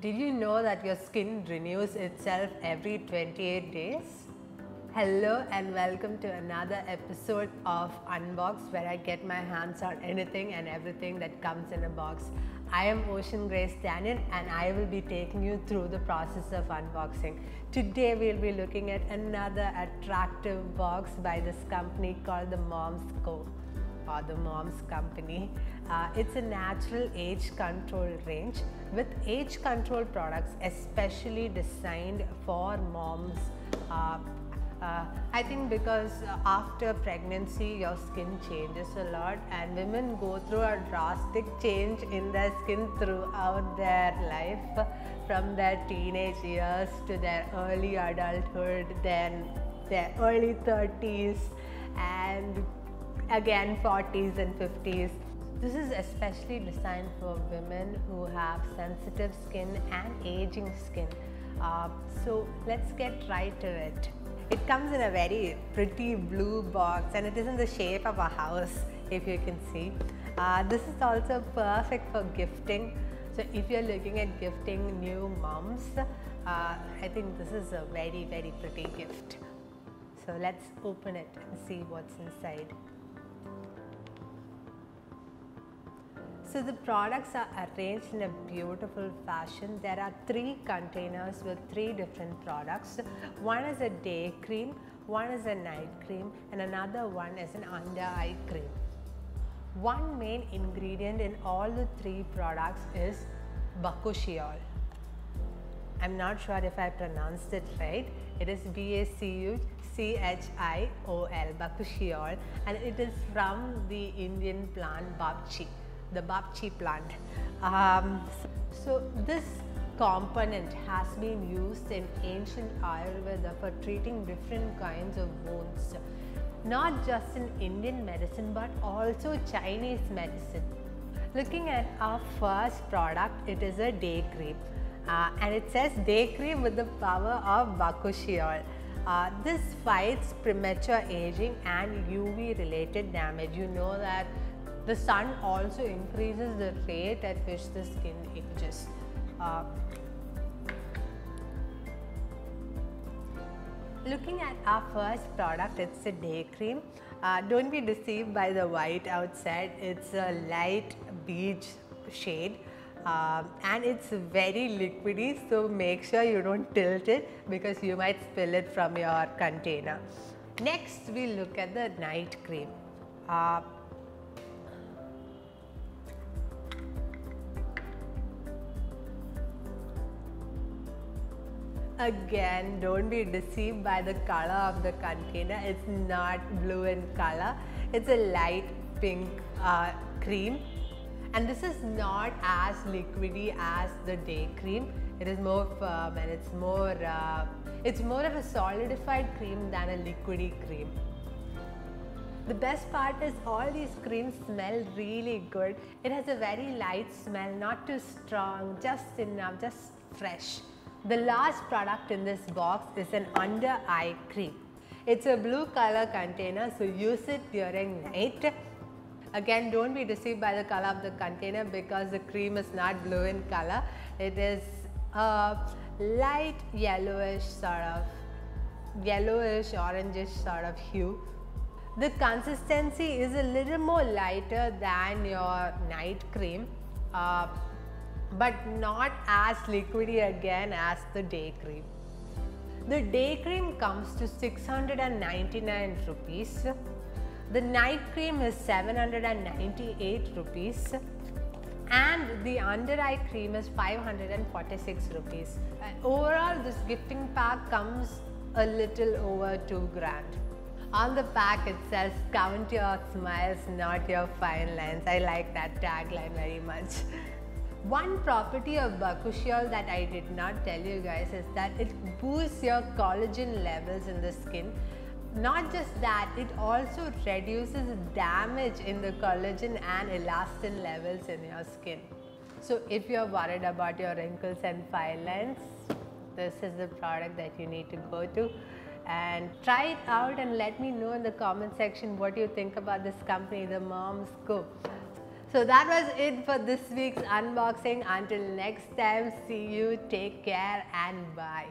Did you know that your skin renews itself every 28 days? Hello and welcome to another episode of Unboxed, where I get my hands on anything and everything that comes in a box. I am Ocean Grace Daniel and I will be taking you through the process of unboxing. Today we'll be looking at another attractive box by this company called the Moms Co, or the Moms Company. It's a natural age control range with age control products especially designed for moms. I think because after pregnancy your skin changes a lot and women go through a drastic change in their skin throughout their life, from their teenage years to their early adulthood, then their early 30s and again 40s and 50s. This is especially designed for women who have sensitive skin and aging skin. So let's get right to it. It comes in a very pretty blue box and it is in the shape of a house, if you can see. This is also perfect for gifting. So if you're looking at gifting new moms, I think this is a very, very pretty gift. So let's open it and see what's inside. So the products are arranged in a beautiful fashion. There are 3 containers with 3 different products. One is a day cream, one is a night cream, and another one is an under eye cream. One main ingredient in all the 3 products is bakuchiol. I'm not sure if I pronounced it right. It is bakuchiol, bakuchiol, and it is from the Indian plant babchi. The babchi plant. So this component has been used in ancient Ayurveda for treating different kinds of wounds, not just in Indian medicine but also Chinese medicine. Looking at our first product, it is a day cream, and it says day cream with the power of bakuchiol. This fights premature aging and UV related damage. You know that the sun also increases the rate at which the skin ages. Looking at our first product, it's a day cream. Don't be deceived by the white outside. It's a light beige shade and it's very liquidy, so make sure you don't tilt it because you might spill it from your container. Next, we look at the night cream. Again, don't be deceived by the color of the container. It's not blue in color. It's a light pink cream, and this is not as liquidy as the day cream. It is more firm and it's more of a solidified cream than a liquidy cream. The best part is all these creams smell really good. It has a very light smell, not too strong, just enough, just fresh. The last product in this box is an under eye cream. It's a blue color container, so use it during night. Again, don't be deceived by the color of the container because the cream is not blue in color. It is a light yellowish orangish sort of hue. The consistency is a little more lighter than your night cream, but not as liquidy again as the day cream. The day cream comes to 699 rupees. The night cream is 798 rupees. And the under eye cream is 546 rupees. Overall, this gifting pack comes a little over 2 grand. On the pack it says, "Count your smiles, not your fine lines." I like that tagline very much. One property of bakuchiol that I did not tell you guys is that it boosts your collagen levels in the skin. Not just that, it also reduces damage in the collagen and elastin levels in your skin. So if you're worried about your wrinkles and fine lines, this is the product that you need to go to. And try it out and let me know in the comment section what you think about this company, the Moms Co. So that was it for this week's unboxing. Until next time, see you, take care and bye.